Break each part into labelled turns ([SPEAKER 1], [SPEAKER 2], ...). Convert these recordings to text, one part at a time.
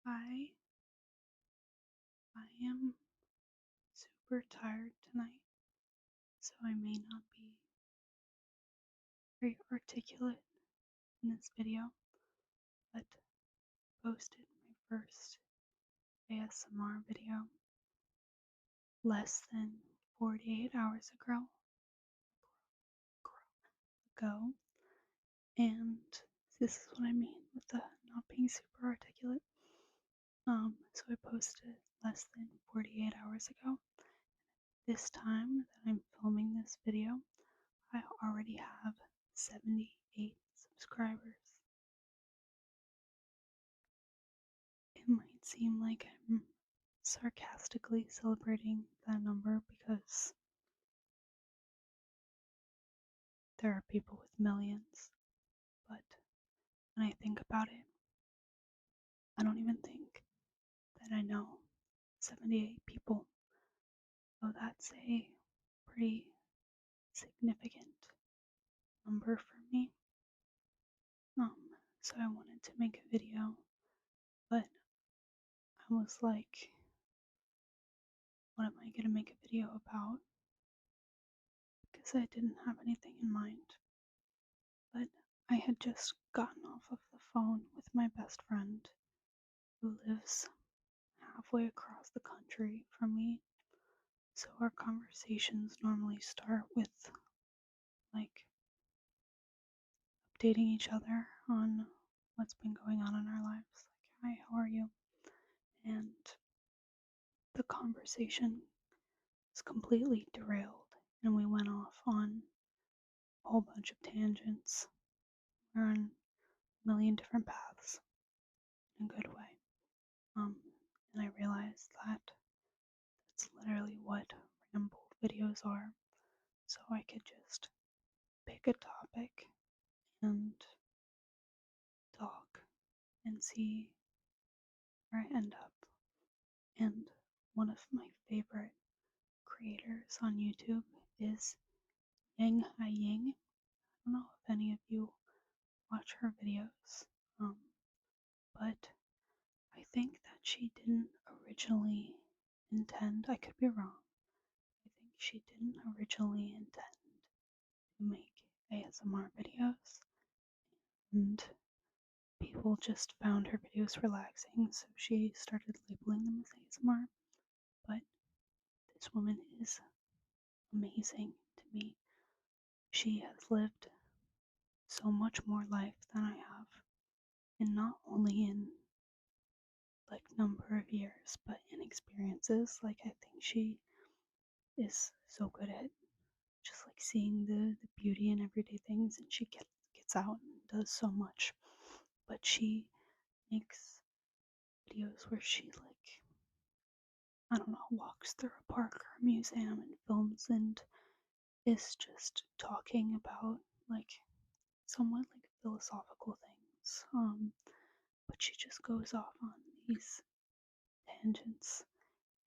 [SPEAKER 1] Hi, I am super tired tonight, so I may not be very articulate in this video, but posted my first ASMR video less than 48 hours ago, and this is what I mean with the not being super articulate. So I posted it less than 48 hours ago. This time that I'm filming this video, I already have 78 subscribers. It might seem like I'm sarcastically celebrating that number because there are people with millions, but when I think about it, I don't even think that I know 78 people. So that's a pretty significant number for me. Um, so I wanted to make a video, but I was like, what am I going to make a video about? Because I didn't have anything in mind. But I had just gotten off of the phone with my best friend who lives halfway across the country from me. So our conversations normally start with like updating each other on what's been going on in our lives. Like, hi, how are you? And the conversation was completely derailed and we went off on a whole bunch of tangents. We're on a million different paths in a good way. Um, and I realized that that's literally what ramble videos are. So I could just pick a topic and talk and see where I end up. And one of my favorite creators on YouTube is Yang Hai Ying. I don't know if any of you watch her videos, but I think that she didn't originally intend, I could be wrong, I think she didn't originally intend to make ASMR videos, and people just found her videos relaxing, so she started labeling them as ASMR. But this woman is amazing to me. She has lived so much more life than I have, and not only in like number of years, but in experiences. Like I think she is so good at just like seeing the beauty in everyday things, and she gets out and does so much. But she makes videos where she like, I don't know, walks through a park or a museum and films and is just talking about like somewhat like philosophical things. But she just goes off on these tangents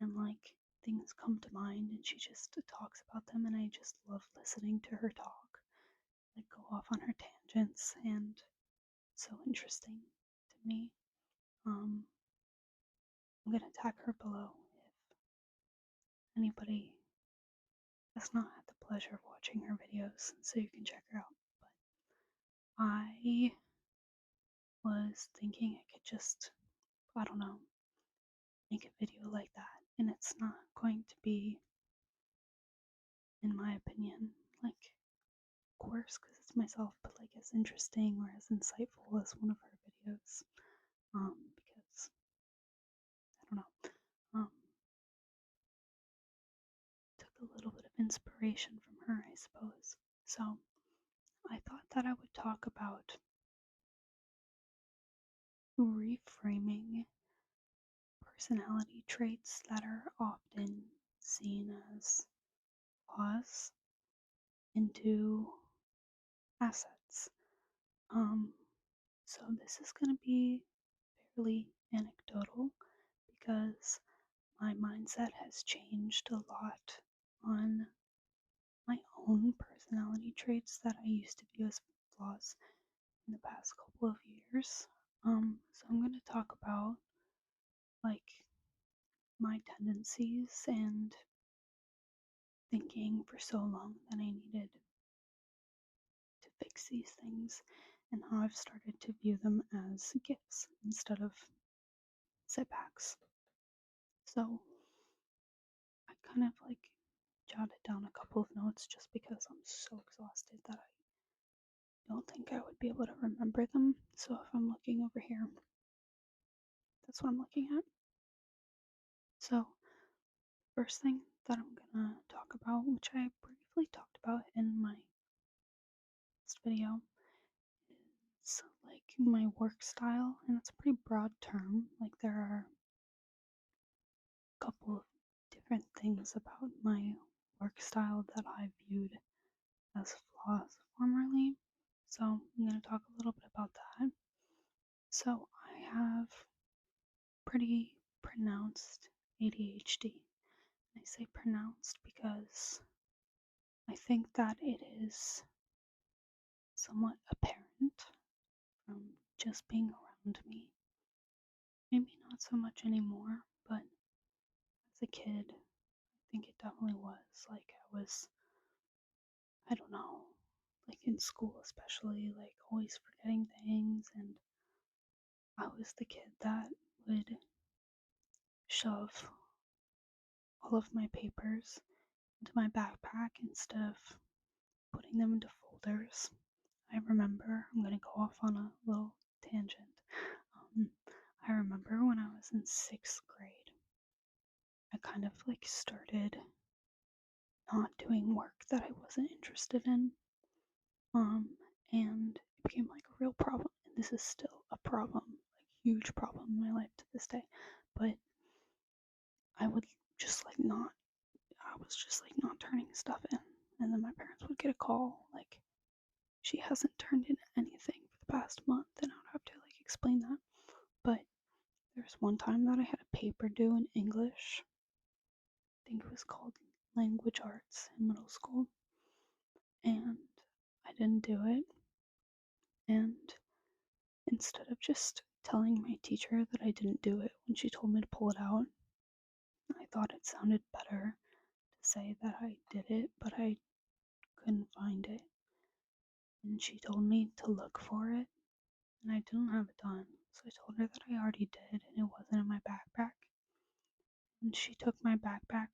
[SPEAKER 1] and like things come to mind and she just talks about them, and I just love listening to her talk, like go off on her tangents, and so interesting to me. Um, I'm gonna tag her below if anybody has not had the pleasure of watching her videos, so you can check her out. But I was thinking I could just, I don't know, make a video like that, and it's not going to be, in my opinion, like, of course, because it's myself, but like as interesting or as insightful as one of her videos. Because I don't know, took a little bit of inspiration from her, I suppose. So I thought that I would talk about reframing personality traits that are often seen as flaws into assets. Um, so this is going to be fairly anecdotal because my mindset has changed a lot on my own personality traits that I used to view as flaws in the past couple of years. So I'm going to talk about like my tendencies and thinking for so long that I needed to fix these things, and how I've started to view them as gifts instead of setbacks. So I kind of like jotted down a couple of notes just because I'm so exhausted that I don't think I would be able to remember them. So if I'm looking over here, that's what I'm looking at. So, first thing that I'm gonna talk about, which I briefly talked about in my last video, is like my work style, and it's a pretty broad term. Like, there are a couple of different things about my work style that I viewed as flaws formerly. So, I'm gonna talk a little bit about that. So, I have pretty pronounced ADHD. I say pronounced because I think that it is somewhat apparent from just being around me. Maybe not so much anymore, but as a kid, I think it definitely was. Like, I don't know, like in school especially, like always forgetting things, and I was the kid that would shove all of my papers into my backpack instead of putting them into folders. I remember, I'm going to go off on a little tangent. Um, I remember when I was in 6th grade, I kind of like started not doing work that I wasn't interested in. And it became like a real problem. And this is still a problem, like huge problem in my life to this day. But I would just like not, I was just like not turning stuff in. And then my parents would get a call, like, she hasn't turned in anything for the past month. And I would have to like explain that. But there's one time that I had a paper due in English. I think it was called language arts in middle school. And I didn't do it. And instead of just telling my teacher that I didn't do it when she told me to pull it out, I thought it sounded better to say that I did it, but I couldn't find it. And she told me to look for it, and I didn't have it done. So I told her that I already did, and it wasn't in my backpack. And she took my backpack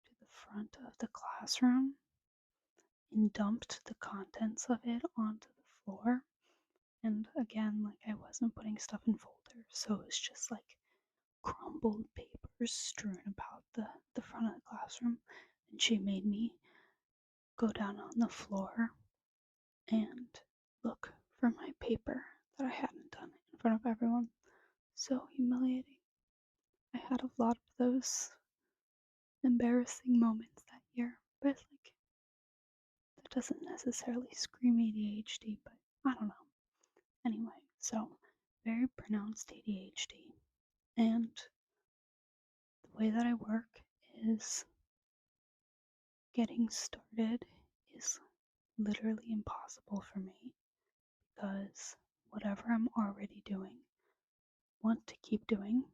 [SPEAKER 1] to the front of the classroom and dumped the contents of it onto the floor. And again, like, I wasn't putting stuff in folders, so it was just like crumbled papers strewn about the front of the classroom. And she made me go down on the floor and look for my paper that I hadn't done in front of everyone. So humiliating. I had a lot of those embarrassing moments that year, but like, that doesn't necessarily scream ADHD, but I don't know. Anyway, so very pronounced ADHD. And the way that I work is getting started is literally impossible for me because whatever I'm already doing, I want to keep doing,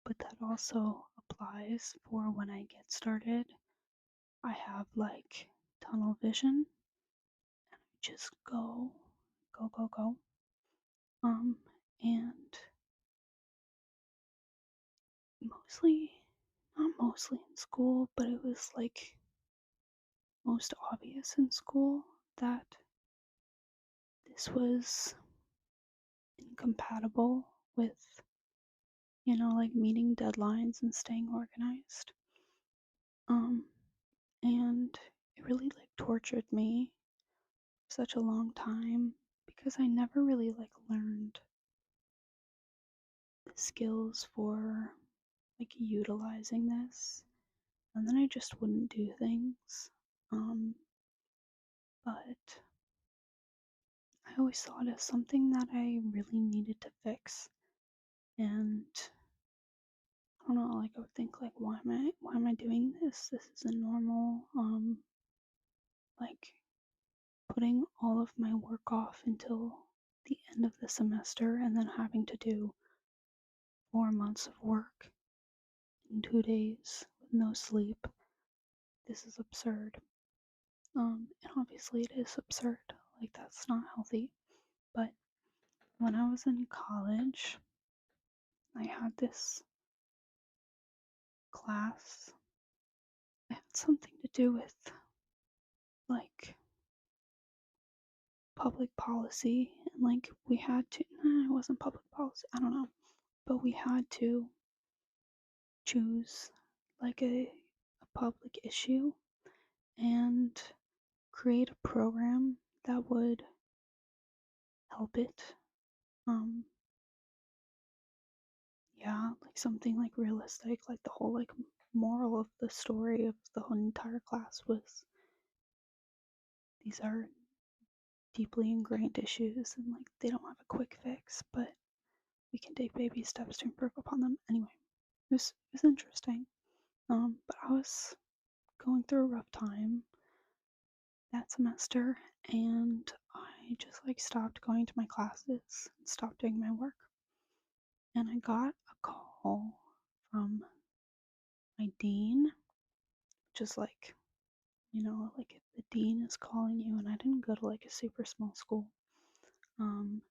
[SPEAKER 1] but that also applies for when I get started. I have like tunnel vision and I just go, go, go, go. And mostly, not mostly in school, but it was like most obvious in school that this was incompatible with, like meeting deadlines and staying organized. Um, and it really like tortured me for such a long time because I never really like learned the skills for like utilizing this. And then I just wouldn't do things. But I always saw it as something that I really needed to fix. And I don't know, like I would think like why am I doing this? This isn't normal. Like putting all of my work off until the end of the semester and then having to do 4 months of work in 2 days with no sleep. This is absurd. And obviously it is absurd. Like, that's not healthy. But when I was in college, I had this class. It had something to do with, like, public policy. And, like, we had to, it wasn't public policy, I don't know. But we had to choose, like, a public issue and create a program that would help it. Um, yeah, like something like realistic, like the whole like moral of the story of the whole entire class was these are deeply ingrained issues and like they don't have a quick fix, but we can take baby steps to improve upon them. Anyway, it was interesting. But I was going through a rough time that semester and I just like stopped going to my classes and stopped doing my work. And I got a call from my dean, just like, like if the dean is calling you, and I didn't go to like a super small school, um,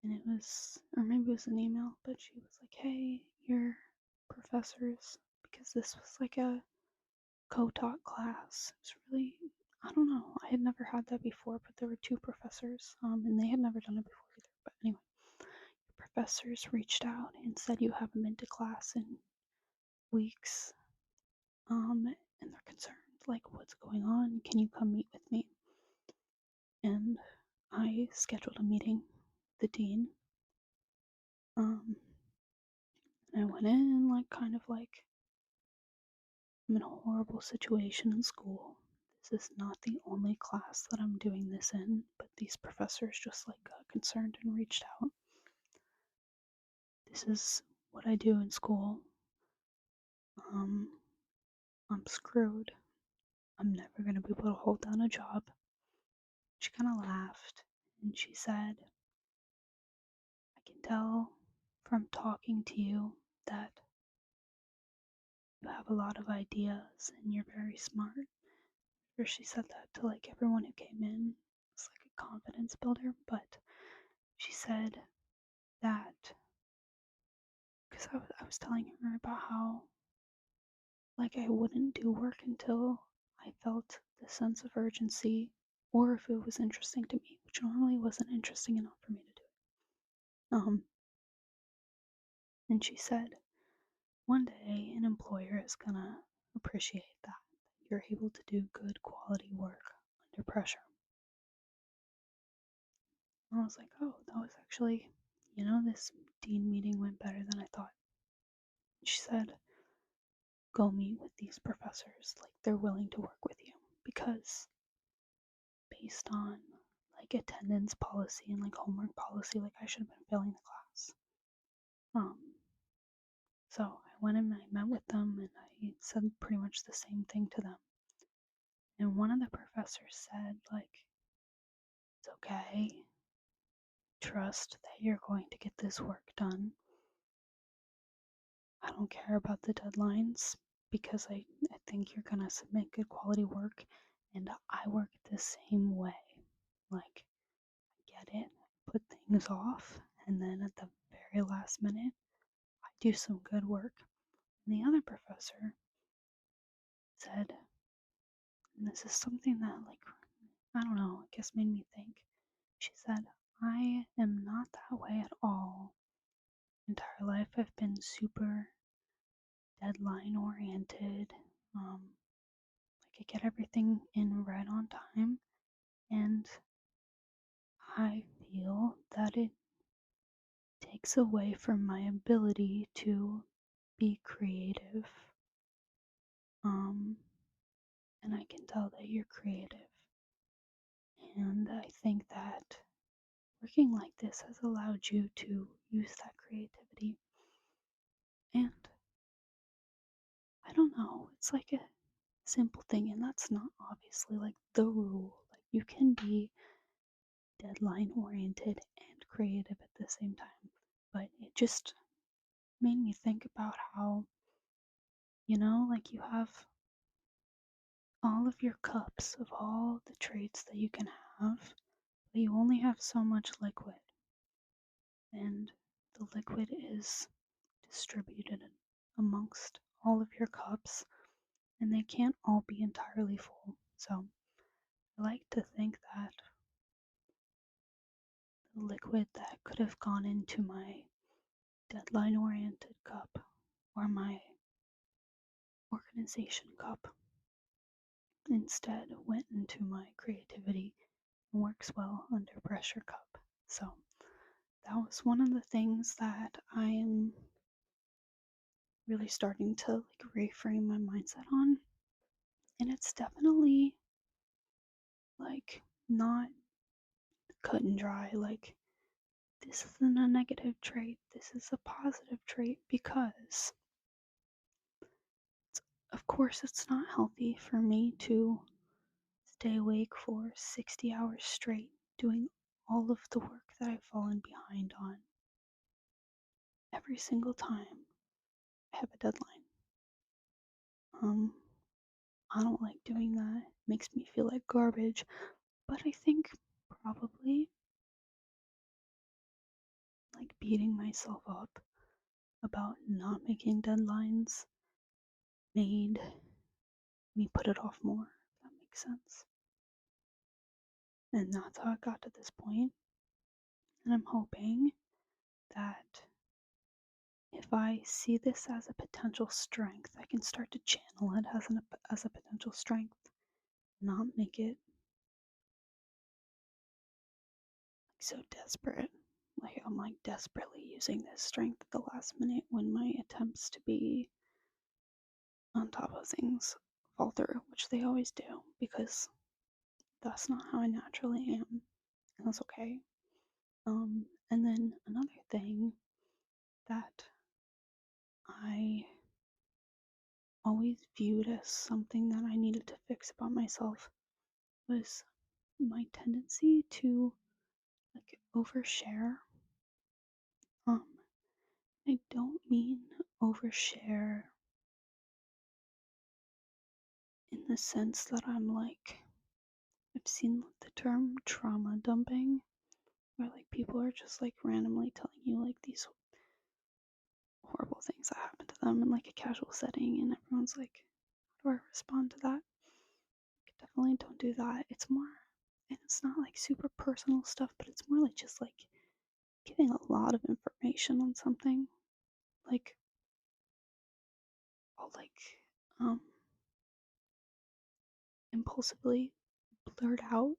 [SPEAKER 1] and it was, or maybe it was an email, but she was like, hey, your professors, because this was like a co-taught class. It was really, I don't know, I had never had that before, but there were two professors, and they had never done it before either. But anyway, your professors reached out and said you haven't been to class in weeks, and they're concerned, like, what's going on? Can you come meet with me? And I scheduled a meeting with the dean. And I went in, like, kind of like, I'm in a horrible situation in school. This is not the only class that I'm doing this in, but these professors just, like, got concerned and reached out. This is what I do in school. Um, I'm screwed. I'm never gonna be able to hold down a job. She kind of laughed and she said, I can tell from talking to you that you have a lot of ideas and you're very smart. Or she said that to like everyone who came in. It's like a confidence builder, but she said that because I was telling her about how like I wouldn't do work until I felt the sense of urgency or if it was interesting to me, which normally wasn't interesting enough for me to do. And she said, one day an employer is gonna appreciate that you're able to do good quality work under pressure. And I was like, oh, that was actually, this dean meeting went better than I thought. She said, go meet with these professors, like they're willing to work with you because based on like attendance policy and like homework policy, like I should have been failing the class. Um, so I went and I met with them and I said pretty much the same thing to them. And one of the professors said, like, it's okay. Trust that you're going to get this work done. I don't care about the deadlines because I think you're going to submit good quality work. And I work the same way. Like, I get it, put things off, and then at the very last minute, I do some good work. And the other professor said, and this is something that, like, I don't know, I guess made me think. She said, I am not that way at all. Entire life I've been super deadline oriented. Like I get everything in right on time, and I feel that it takes away from my ability to be creative. Um, and I can tell that you're creative. And I think that working like this has allowed you to use that creativity. And I don't know, it's like a simple thing, and that's not obviously like the rule. Like you can be deadline oriented and creative at the same time, but it just made me think about how, like you have all of your cups of all the traits that you can have, but you only have so much liquid, and the liquid is distributed amongst all of your cups, and they can't all be entirely full. So I like to think that the liquid that could have gone into my deadline oriented cup or my organization cup instead went into my creativity and works well under pressure cup. So that was one of the things that I am really starting to like reframe my mindset on. And it's definitely like not cut and dry. Like, this isn't a negative trait, this is a positive trait because, of course, it's not healthy for me to stay awake for 60 hours straight doing all of the work that I've fallen behind on every single time I have a deadline. Um, I don't like doing that. It makes me feel like garbage. But I think probably like beating myself up about not making deadlines made me put it off more, if that makes sense. And that's how I got to this point. And I'm hoping that if I see this as a potential strength, I can start to channel it as a potential strength, not make it like so desperate. Like I'm like desperately using this strength at the last minute when my attempts to be on top of things fall through, which they always do because that's not how I naturally am, and that's okay. And then another thing that I always viewed as something that I needed to fix about myself was my tendency to like overshare. Um, I don't mean overshare in the sense that I'm like, I've seen the term trauma dumping, where like people are just like randomly telling you like these horrible things that happen to them in like a casual setting, and everyone's like, how do I respond to that? Like, definitely don't do that. It's more, and it's not like super personal stuff, but it's more like just like giving a lot of information on something. Like, I'll like, um, impulsively blurt out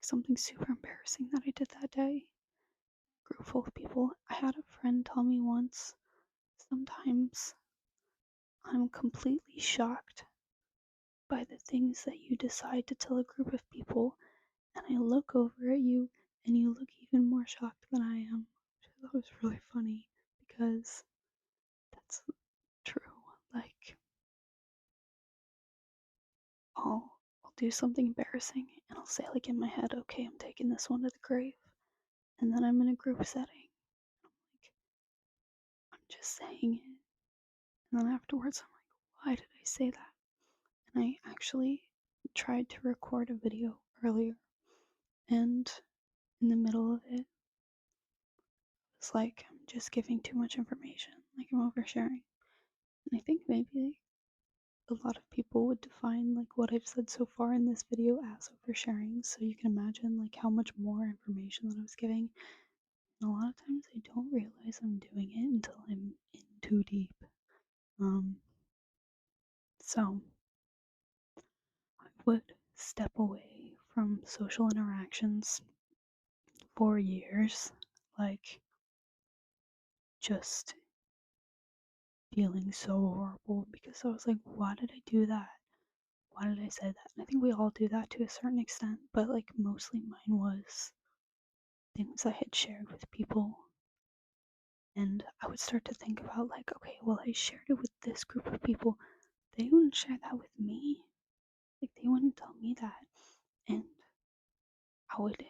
[SPEAKER 1] something super embarrassing that I did that day. Group full of people. I had a friend tell me once, sometimes I'm completely shocked by the things that you decide to tell a group of people, and I look over at you and you look even more shocked than I am. Which I thought was really funny because that's true. Like, I'll do something embarrassing and I'll say like in my head, okay, I'm taking this one to the grave. And then I'm in a group setting. Like, I'm just saying it. And then afterwards I'm like, why did I say that? And I actually tried to record a video earlier, and in the middle of it, it's like I'm just giving too much information, like I'm oversharing. And I think maybe a lot of people would define like what I've said so far in this video as oversharing, so you can imagine like how much more information that I was giving. And a lot of times I don't realize I'm doing it until I'm in too deep. So I would step away from social interactions for years, like just feeling so horrible because I was like, why did I do that? Why did I say that? And I think we all do that to a certain extent, but like mostly mine was things I had shared with people. And I would start to think about, like, okay, well, I shared it with this group of people. They wouldn't share that with me. Like, they wouldn't tell me that. And I would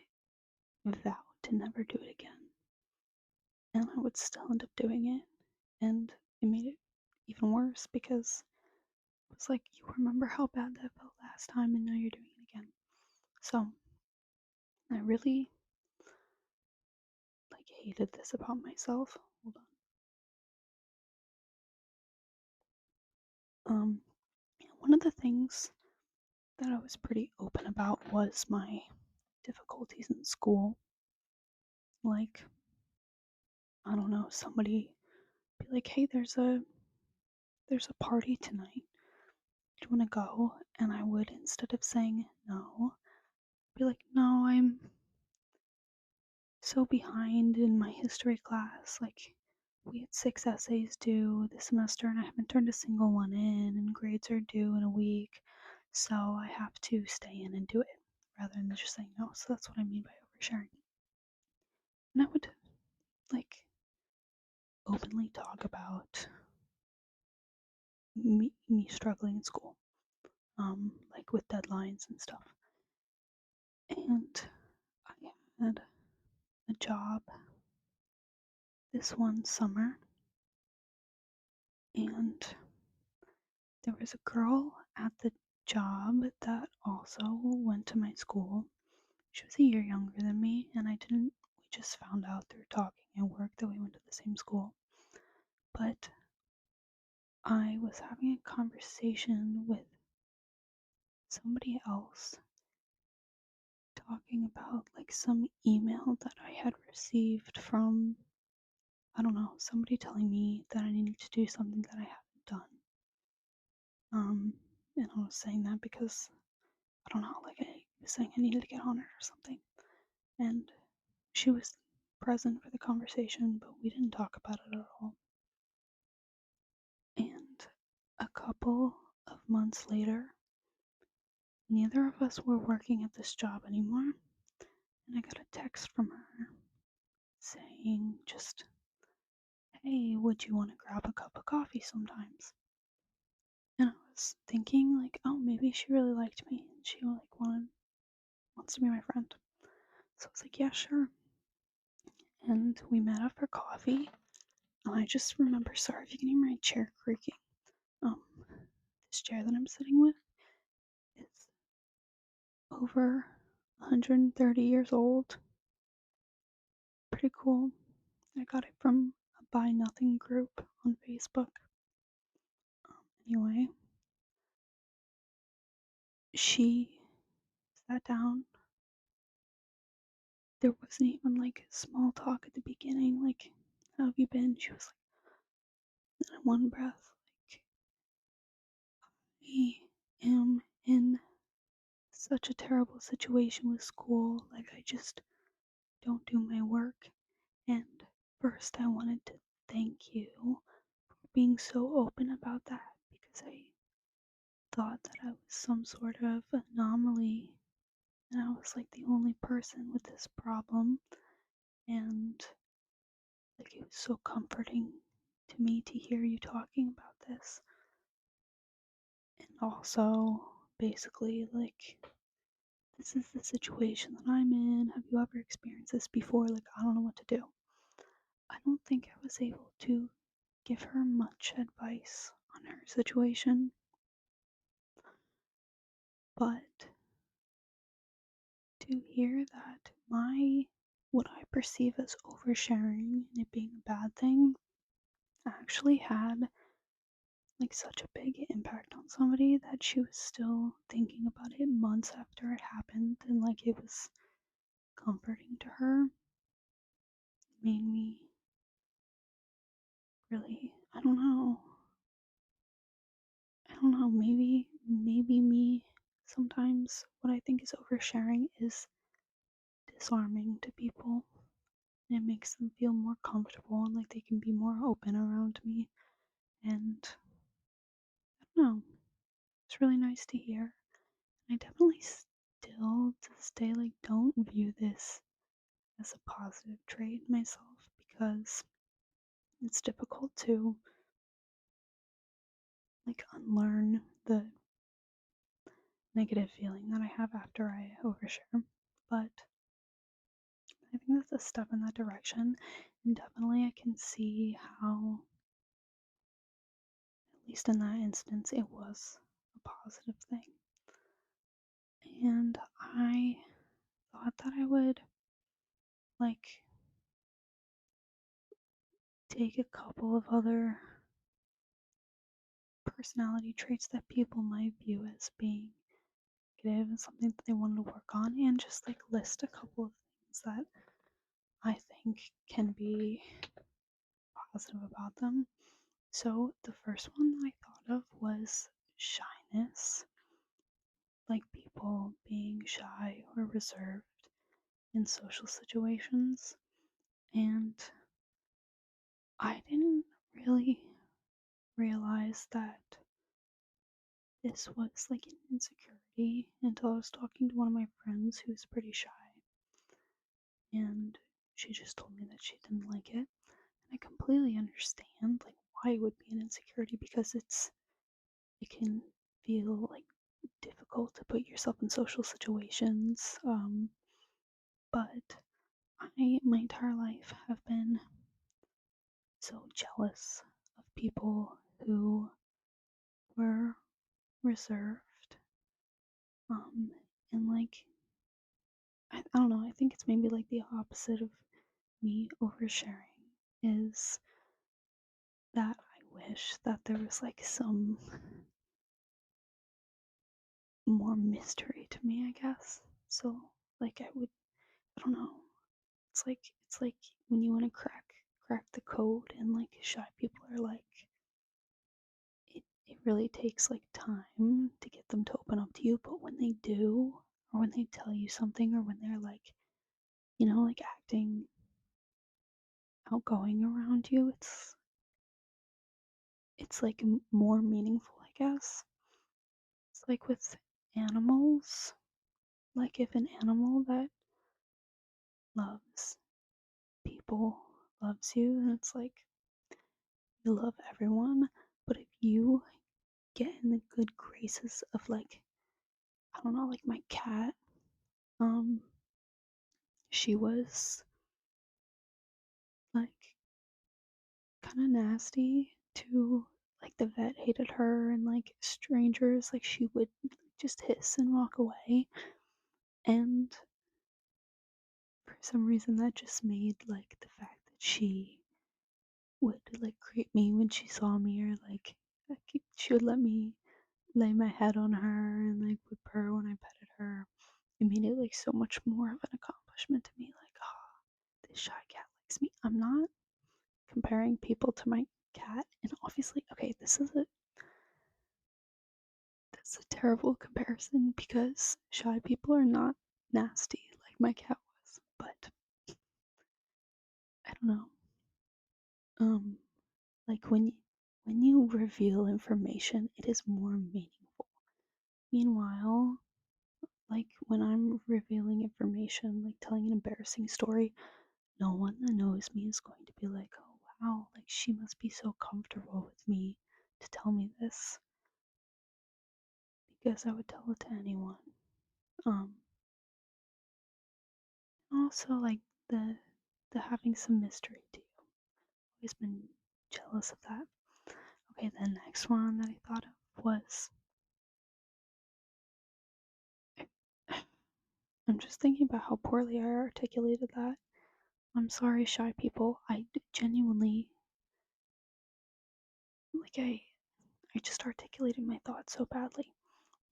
[SPEAKER 1] vow to never do it again. And I would still end up doing it. And it made it even worse because it was like, you remember how bad that felt last time and now you're doing it again. So I really like hated this about myself. Hold on. One of the things that I was pretty open about was my difficulties in school. Like, I don't know, somebody be like, "Hey, there's a party tonight. Do you want to go?" And I would, instead of saying no, be like, "No, I'm so behind in my history class. Like, we had 6 essays due this semester, and I haven't turned a single one in, and grades are due in a week, so I have to stay in and do it rather than just saying no." So that's what I mean by oversharing. And I would like openly talk about me struggling in school, like with deadlines and stuff. And I had a job this one summer, and there was a girl at the job that also went to my school. She was a year younger than me, and we just found out through talking at work that we went to the same school. But I was having a conversation with somebody else talking about like some email that I had received from, I don't know, somebody telling me that I needed to do something that I hadn't done. And I was saying that because I don't know, like I was saying I needed to get on it or something. And she was present for the conversation, but we didn't talk about it at all. And a couple of months later, neither of us were working at this job anymore, and I got a text from her saying just, "Hey, would you want to grab a cup of coffee sometimes?" And I was thinking like, oh, maybe she really liked me and she like wants to be my friend. So I was like, yeah, sure. And we met up for coffee. And I just remember, sorry if you can hear my chair creaking. Um, this chair that I'm sitting with is over 130 years old. Pretty cool. I got it from a Buy Nothing group on Facebook. Anyway, she sat down. There wasn't even like small talk at the beginning, like, "How have you been?" She was like, in one breath, like, "I am in such a terrible situation with school. Like, I just don't do my work. And first, I wanted to thank you for being so open about that because I thought that I was some sort of anomaly and I was like the only person with this problem. And like, it was so comforting to me to hear you talking about this. And also, basically, like, this is the situation that I'm in. Have you ever experienced this before? Like, I don't know what to do." I don't think I was able to give her much advice on her situation, but to hear that what I perceive as oversharing and it being a bad thing actually had like such a big impact on somebody that she was still thinking about it months after it happened and like it was comforting to her, made me really, I don't know, maybe me sometimes what I think is oversharing is disarming to people. And it makes them feel more comfortable and like they can be more open around me. And I don't know, it's really nice to hear. I definitely still to this day like don't view this as a positive trait myself because it's difficult to like unlearn the negative feeling that I have after I overshare. But I think that's a step in that direction, and definitely I can see how least in that instance, it was a positive thing. And I thought that I would like take a couple of other personality traits that people might view as being negative and something that they wanted to work on, and just like list a couple of things that I think can be positive about them. So the first one I thought of was shyness, like people being shy or reserved in social situations. And I didn't really realize that this was like an insecurity until I was talking to one of my friends who's pretty shy. And she just told me that she didn't like it. And I completely understand like why it would be an insecurity, because it can feel like difficult to put yourself in social situations. But I my entire life have been so jealous of people who were reserved. And like I don't know, I think it's maybe like the opposite of me oversharing is that I wish that there was like some more mystery to me, I guess. So like I don't know. It's like when you want to crack the code, and like shy people are like it really takes like time to get them to open up to you, but when they do, or when they tell you something, or when they're like, like acting outgoing around you, it's like more meaningful, I guess. It's like with animals. Like if an animal that loves people loves you, then it's like you love everyone. But if you get in the good graces of like, I don't know, like my cat, um, she was like kind of nasty to like the vet hated her, and like strangers, like she would just hiss and walk away. And for some reason that just made like the fact that she would like greet me when she saw me, or like she would let me lay my head on her and like would purr when I petted her. It made it like so much more of an accomplishment to me. Like, oh, this shy cat likes me. I'm not comparing people to my cat, and obviously, okay, that's a terrible comparison because shy people are not nasty like my cat was. But I don't know. Um, like when you reveal information, it is more meaningful. Meanwhile, like when I'm revealing information, like telling an embarrassing story, no one that knows me is going to be like, oh wow, like she must be so comfortable with me to tell me this, because I would tell it to anyone. Um, Also like the having some mystery to you. Always been jealous of that. Okay, the next one that I thought of was I'm just thinking about how poorly I articulated that. I'm sorry, shy people. I genuinely like I just articulated my thoughts so badly.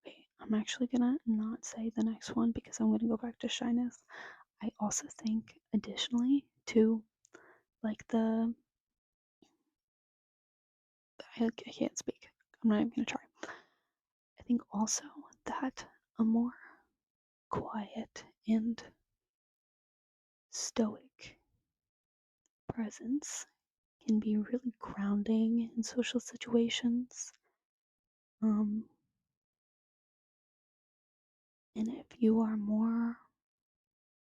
[SPEAKER 1] Okay, I'm actually gonna not say the next one because I'm gonna go back to shyness. I also think, additionally, to like I can't speak. I'm not even gonna try. I think also that a more quiet and stoic presence can be really grounding in social situations. Um, and if you are more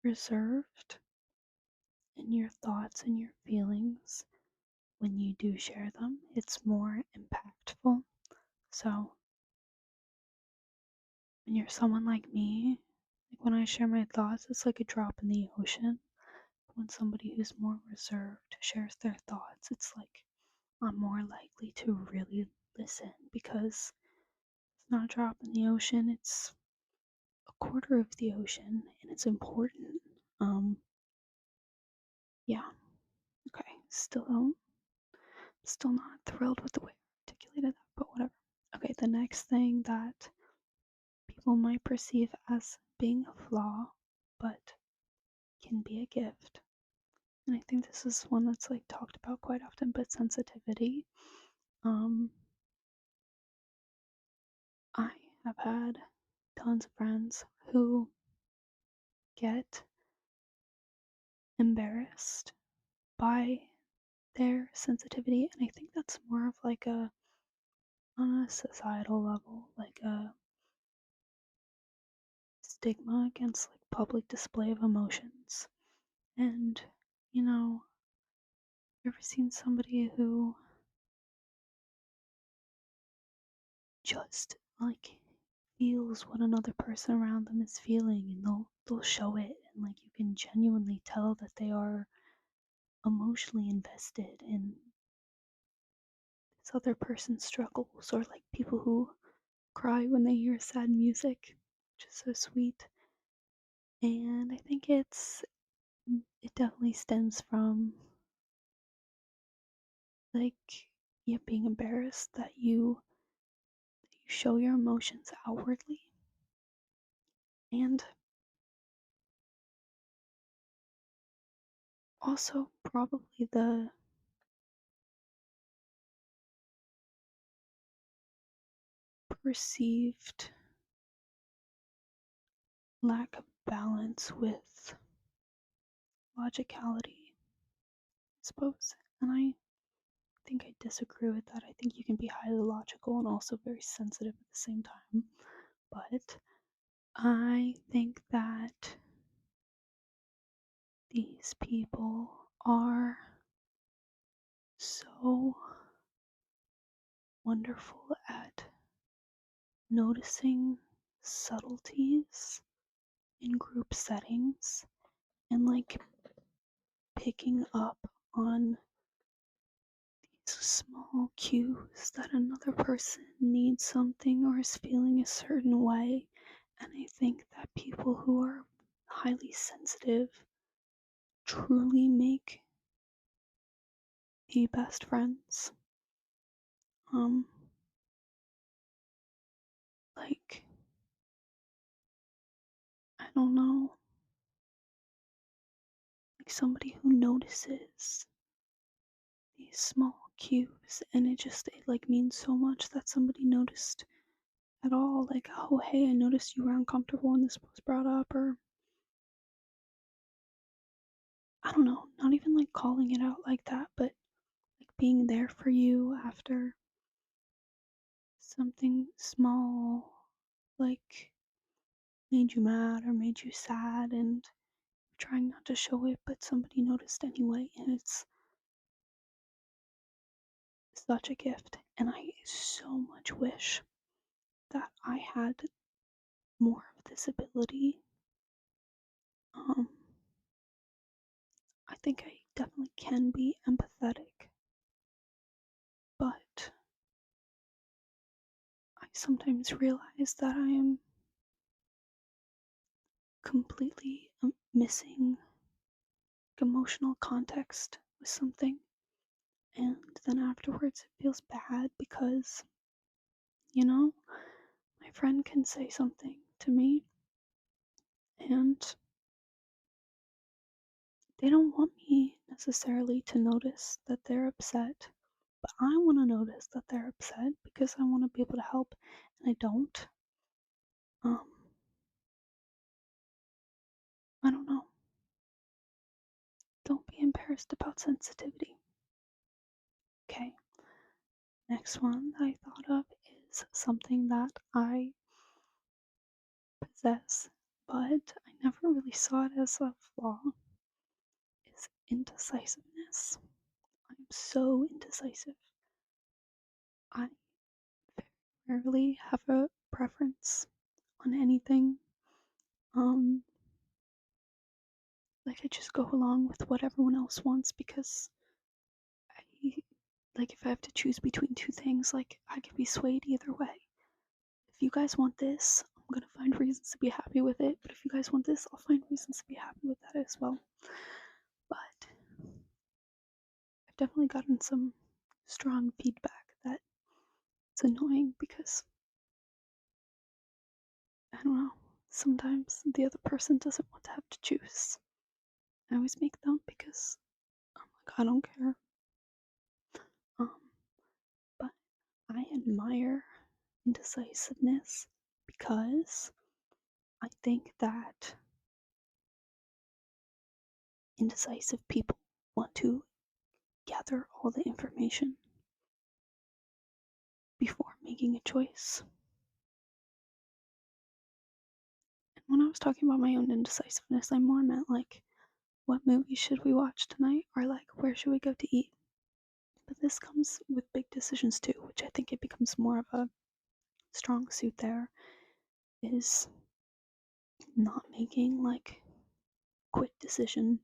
[SPEAKER 1] reserved in your thoughts and your feelings when you do share them, it's more impactful. So, when you're someone like me, like when I share my thoughts, it's like a drop in the ocean. When somebody who's more reserved shares their thoughts, it's like I'm more likely to really listen because it's not a drop in the ocean, it's a quarter of the ocean and it's important. Yeah, okay. Still not thrilled with the way I articulated that, but whatever. Okay, the next thing that people might perceive as being a flaw, but can be a gift. And I think this is one that's like talked about quite often, but sensitivity. Um, I have had tons of friends who get embarrassed by their sensitivity, and I think that's more of like a on a societal level, like a stigma against like public display of emotions. And you know, you ever seen somebody who just like feels what another person around them is feeling and they'll show it, and like you can genuinely tell that they are emotionally invested in this other person's struggles, or like people who cry when they hear sad music, which is so sweet. And I think it definitely stems from like you being embarrassed that you show your emotions outwardly, and also probably the perceived lack of balance with logicality, I suppose. And I think I disagree with that. I think you can be highly logical and also very sensitive at the same time. But I think that these people are so wonderful at noticing subtleties in group settings and like picking up on these small cues that another person needs something or is feeling a certain way. And I think that people who are highly sensitive truly make the best friends. Um, like, I don't know, like somebody who notices these small cues, and it like means so much that somebody noticed at all. Like, oh hey, I noticed you were uncomfortable when this was brought up, or I don't know, not even like calling it out like that, but like being there for you after something small like made you mad or made you sad, and trying not to show it, but somebody noticed anyway, and it's such a gift. And I so much wish that I had more of this ability. Um, I think I definitely can be empathetic, but I sometimes realize that I am completely missing emotional context with something, and then afterwards it feels bad because, you know, my friend can say something to me and they don't want me necessarily to notice that they're upset, but I want to notice that they're upset because I want to be able to help, and I don't. Um, I don't know. Don't be embarrassed about sensitivity. Okay, next one that I thought of is something that I possess, but I never really saw it as a flaw, is indecisiveness. I'm so indecisive. I very rarely have a preference on anything. Um, like I just go along with what everyone else wants because I like if I have to choose between two things, like I could be swayed either way. If you guys want this, I'm gonna find reasons to be happy with it. But if you guys want this, I'll find reasons to be happy with that as well. But I've definitely gotten some strong feedback that it's annoying because I don't know. Sometimes the other person doesn't want to have to choose. I always make them because I'm like, I don't care. Um, but I admire indecisiveness because I think that indecisive people want to gather all the information before making a choice. And when I was talking about my own indecisiveness, I more meant like, what movie should we watch tonight? Or like, where should we go to eat? But this comes with big decisions too, which I think it becomes more of a strong suit there, is not making like quick decision.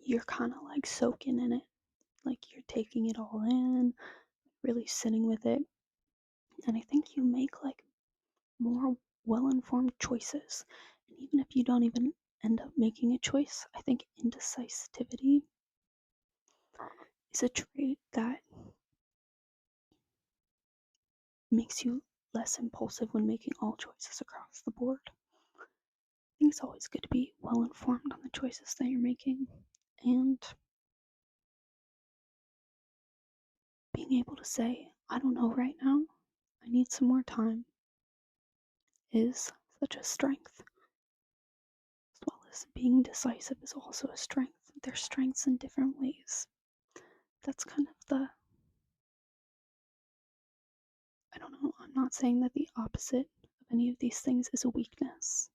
[SPEAKER 1] You're kind of like soaking in it, like you're taking it all in, really sitting with it. And I think you make like more well-informed choices. And even if you don't even end up making a choice, I think indecisivity is a trait that makes you less impulsive when making all choices across the board. I think it's always good to be well informed on the choices that you're making, and being able to say, I don't know right now, I need some more time, is such a strength. As well as being decisive is also a strength. There's strengths in different ways. That's kind of the, I don't know, I'm not saying that the opposite of any of these things is a weakness.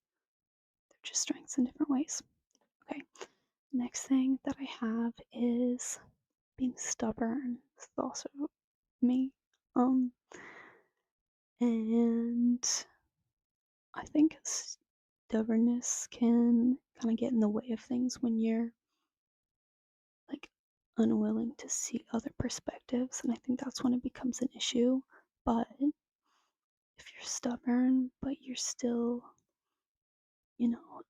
[SPEAKER 1] They're just strengths in different ways. Okay, next thing that I have is being stubborn. This is also me. And I think stubbornness can kind of get in the way of things when you're like unwilling to see other perspectives, and I think that's when it becomes an issue. But if you're stubborn, but you're still,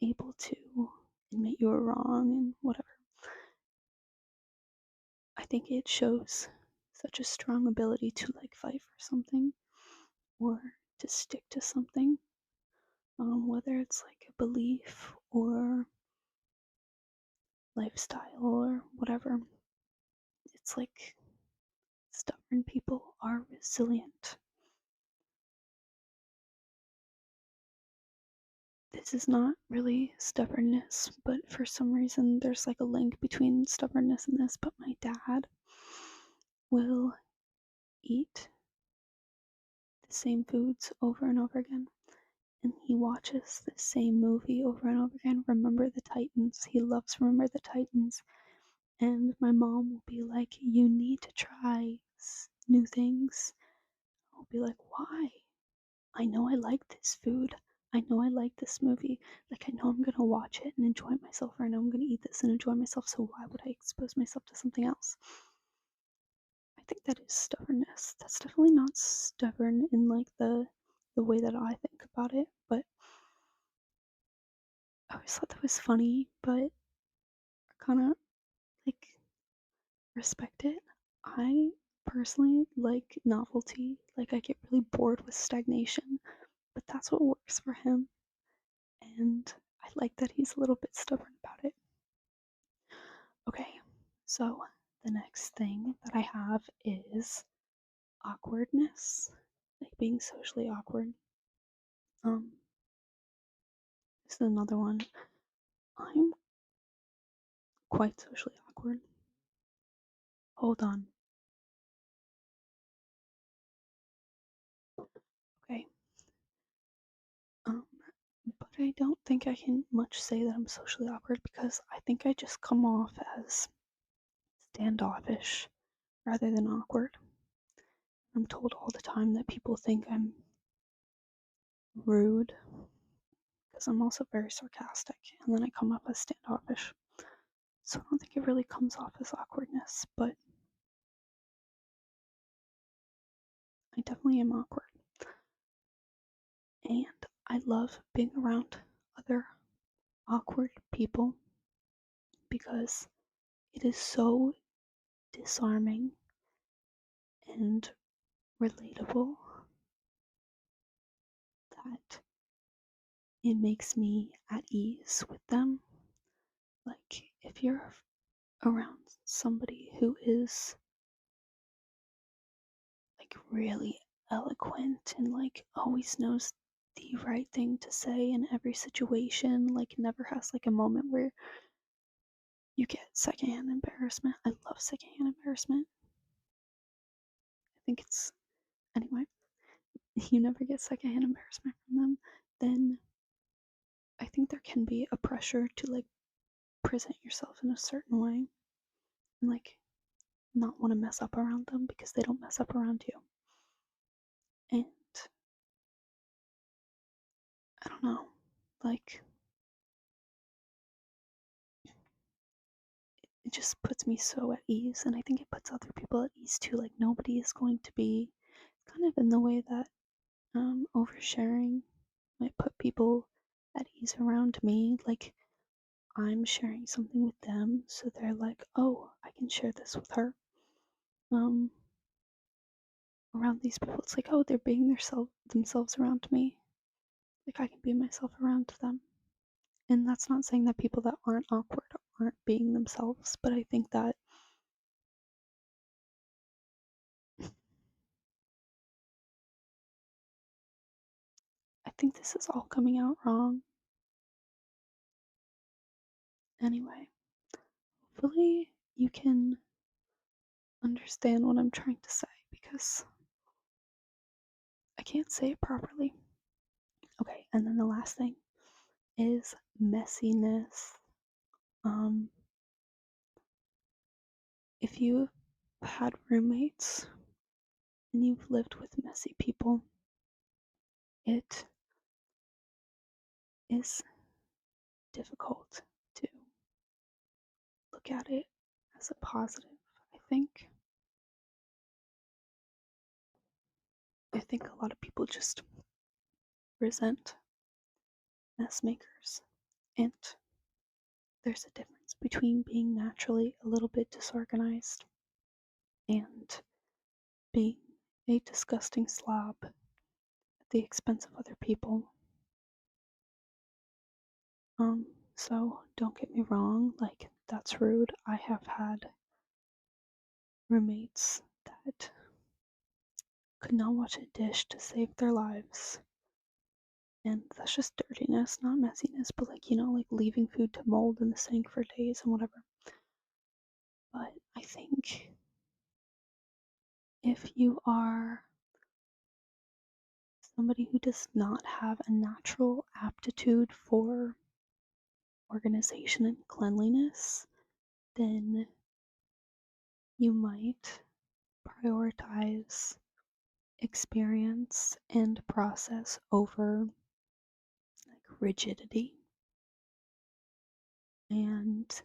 [SPEAKER 1] able to admit you were wrong and whatever, I think it shows such a strong ability to like fight for something or to stick to something, whether it's like a belief or lifestyle or whatever. It's like stubborn people are resilient. This is not really stubbornness, but for some reason there's like a link between stubbornness and this. But my dad will eat the same foods over and over again, and he watches the same movie over and over again. Remember the Titans. He loves Remember the Titans. And my mom will be like, you need to try new things. I'll be like, why? I know I like this food. I know I like this movie. Like, I know I'm gonna watch it and enjoy myself, or I know I'm gonna eat this and enjoy myself, so why would I expose myself to something else? I think that is stubbornness. That's definitely not stubborn in like the way that I think about it, but I always thought that was funny, but I kinda like respect it. I personally like novelty. Like, I get really bored with stagnation, but that's what works for him. And I like that he's a little bit stubborn about it. Okay, so the next thing that I have is awkwardness, like being socially awkward. This is another one. I'm quite socially awkward. Hold on. Okay. Um, but I don't think I can much say that I'm socially awkward because I think I just come off as standoffish rather than awkward. I'm told all the time that people think I'm rude because I'm also very sarcastic, and then I come off as standoffish. So I don't think it really comes off as awkwardness, but I definitely am awkward. And I love being around other awkward people because it is so disarming and relatable that it makes me at ease with them. Like, if you're around somebody who is like really eloquent and like always knows the right thing to say in every situation, like never has like a moment where you get secondhand embarrassment. I love secondhand embarrassment. I think it's, anyway, you never get secondhand embarrassment from them, then I think there can be a pressure to like present yourself in a certain way and like not want to mess up around them because they don't mess up around you. And I don't know, like, it just puts me so at ease, and I think it puts other people at ease too. Like, nobody is going to be kind of in the way that oversharing might put people at ease around me. Like, I'm sharing something with them, so they're like, oh, I can share this with her. Um, Around these people, it's like, oh, they're being themselves around me. Like, I can be myself around them. And that's not saying that people that aren't awkward aren't being themselves, but I think that this is all coming out wrong. Anyway, hopefully you can understand what I'm trying to say because I can't say it properly. Okay, and then the last thing is messiness. Um, if you've had roommates and you've lived with messy people, it is difficult to look at it as a positive, I think. I think a lot of people just resent mess makers, and there's a difference between being naturally a little bit disorganized and being a disgusting slob at the expense of other people. So don't get me wrong, like, that's rude. I have had roommates that could not wash a dish to save their lives. And that's just dirtiness, not messiness, but like, like leaving food to mold in the sink for days and whatever. But I think if you are somebody who does not have a natural aptitude for organization and cleanliness, then you might prioritize experience and process over like rigidity, and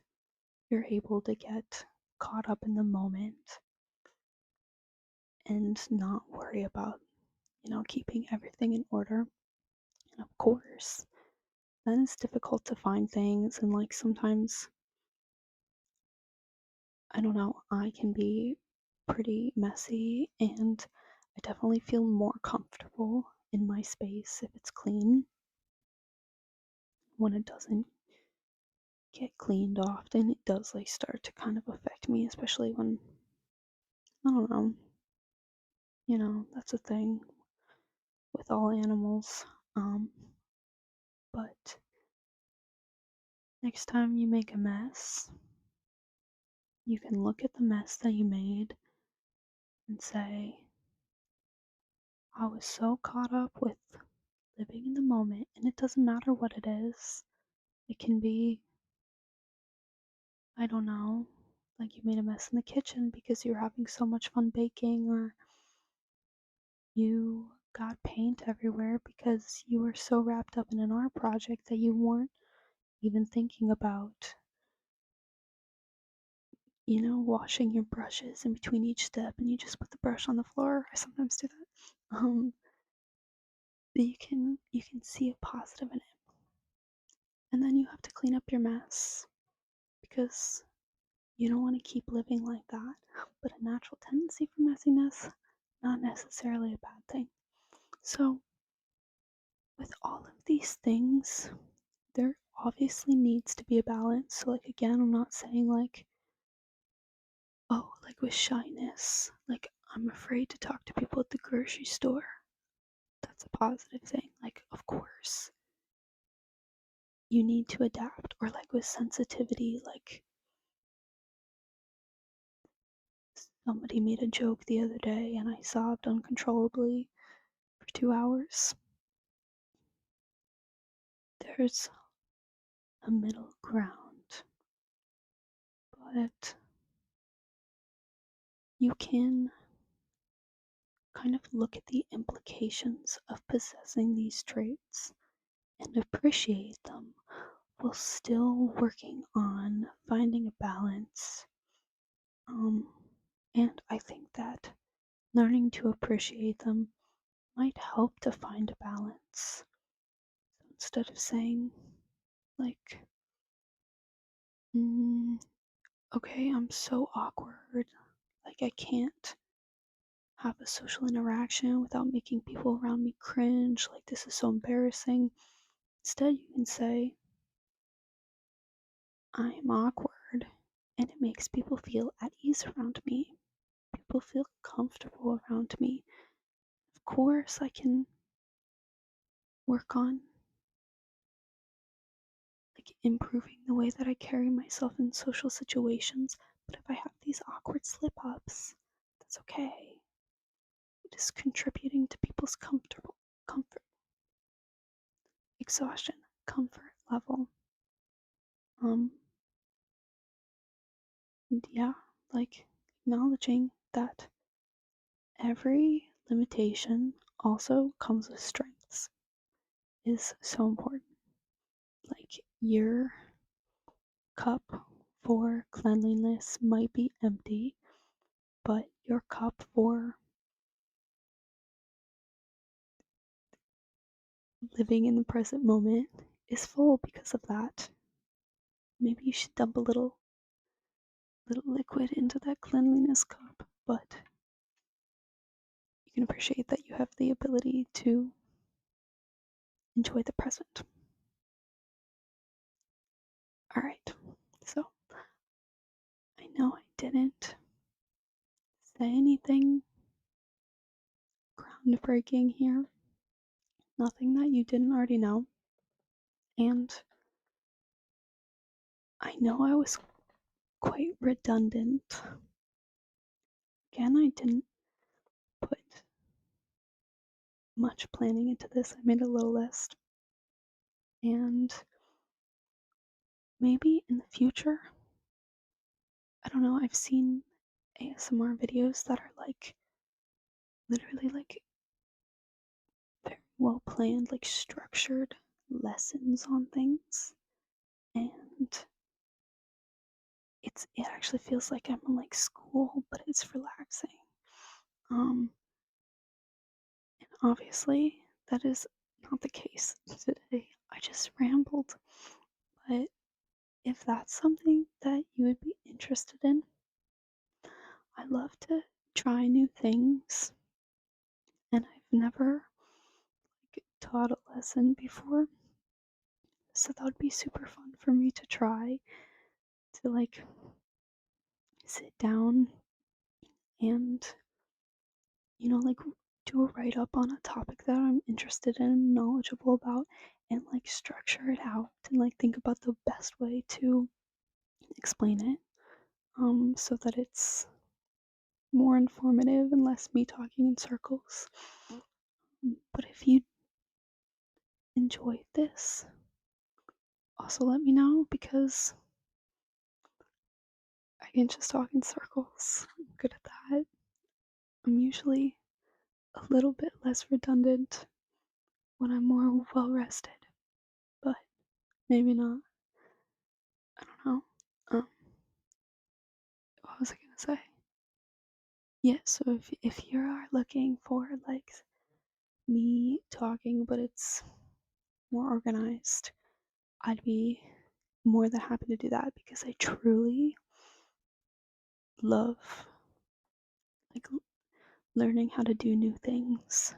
[SPEAKER 1] you're able to get caught up in the moment and not worry about, keeping everything in order. And of course, then it's difficult to find things, and like sometimes, I don't know, I can be pretty messy, and I definitely feel more comfortable in my space if it's clean. When it doesn't get cleaned often, it does like start to kind of affect me, especially when, I don't know, that's a thing with all animals. But next time you make a mess, you can look at the mess that you made and say, I was so caught up with living in the moment, and it doesn't matter what it is. It can be, I don't know, like you made a mess in the kitchen because you're having so much fun baking, or you got paint everywhere because you were so wrapped up in an art project that you weren't even thinking about washing your brushes in between each step and you just put the brush on the floor. I sometimes do that. You can see a positive in it. And then you have to clean up your mess because you don't want to keep living like that. But a natural tendency for messiness, not necessarily a bad thing. So, with all of these things, there obviously needs to be a balance. So, like, again, I'm not saying like, oh, like with shyness, like, I'm afraid to talk to people at the grocery store. That's a positive thing. Like, of course, you need to adapt. Or, like, with sensitivity, like, somebody made a joke the other day and I sobbed uncontrollably for 2 hours. There's a middle ground, but you can kind of look at the implications of possessing these traits and appreciate them while still working on finding a balance. And I think that learning to appreciate them might help to find a balance. So instead of saying, like, okay, I'm so awkward, like, I can't have a social interaction without making people around me cringe, like, this is so embarrassing. Instead, you can say, I'm awkward, and it makes people feel at ease around me. People feel comfortable around me. Of course, I can work on like improving the way that I carry myself in social situations, but if I have these awkward slip ups, that's okay. It is contributing to people's comfort, exhaustion, comfort level. And yeah, like acknowledging that every limitation also comes with strengths is so important. Like your cup for cleanliness might be empty, but your cup for living in the present moment is full because of that. Maybe you should dump a little liquid into that cleanliness cup, but you can appreciate that you have the ability to enjoy the present. Alright, so I know I didn't say anything groundbreaking here, nothing that you didn't already know, and I know I was quite redundant. Again, I didn't put much planning into this. I made a little list, and maybe in the future, I don't know, I've seen ASMR videos that are like literally like very well planned, like structured lessons on things, and it actually feels like I'm in like school, but it's relaxing. And obviously that is not the case today. I just rambled, but if that's something that you would be interested in, I love to try new things, and I've never like taught a lesson before, so that would be super fun for me to try to like sit down and like do a write up on a topic that I'm interested in and knowledgeable about, and like structure it out and like think about the best way to explain it, so that it's more informative and less me talking in circles. But if you enjoyed this, also let me know, because I can just talk in circles. I'm good at that. I'm usually a little bit less redundant when I'm more well rested, but maybe not. I don't know. Um, say? Yeah, so if you are looking for like me talking, but it's more organized, I'd be more than happy to do that because I truly love like learning how to do new things.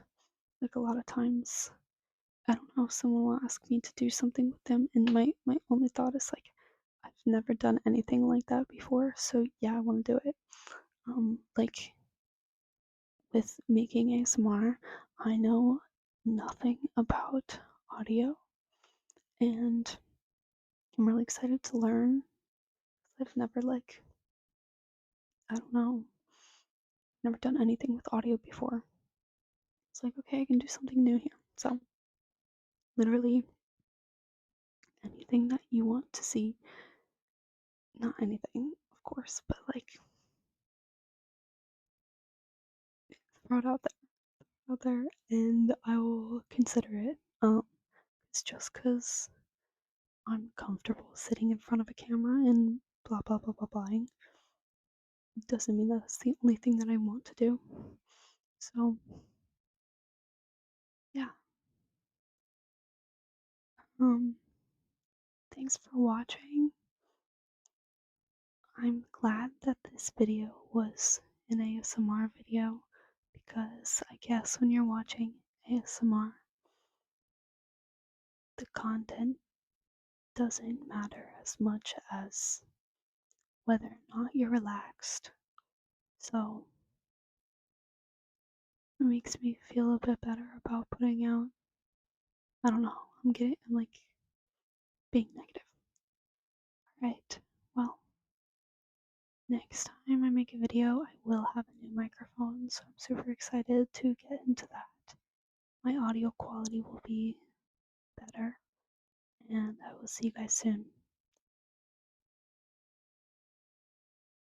[SPEAKER 1] Like a lot of times, I don't know, someone will ask me to do something with them, and my only thought is like, I've never done anything like that before, so yeah, I want to do it. Like with making ASMR, I know nothing about audio, and I'm really excited to learn. I've never I don't know, never done anything with audio before. It's like, okay, I can do something new here. So, literally anything that you want to see, not anything, of course, but like throw it out there, and I will consider it. It's just because I'm comfortable sitting in front of a camera and blah blah blah blah blah. Doesn't mean that's the only thing that I want to do. So, yeah. Um, Thanks for watching. I'm glad that this video was an ASMR video because I guess when you're watching ASMR, the content doesn't matter as much as whether or not you're relaxed. So it makes me feel a bit better about putting out. I don't know. I'm like being negative. Alright, well, next time I make a video, I will have a new microphone, so I'm super excited to get into that. My audio quality will be better, and I will see you guys soon.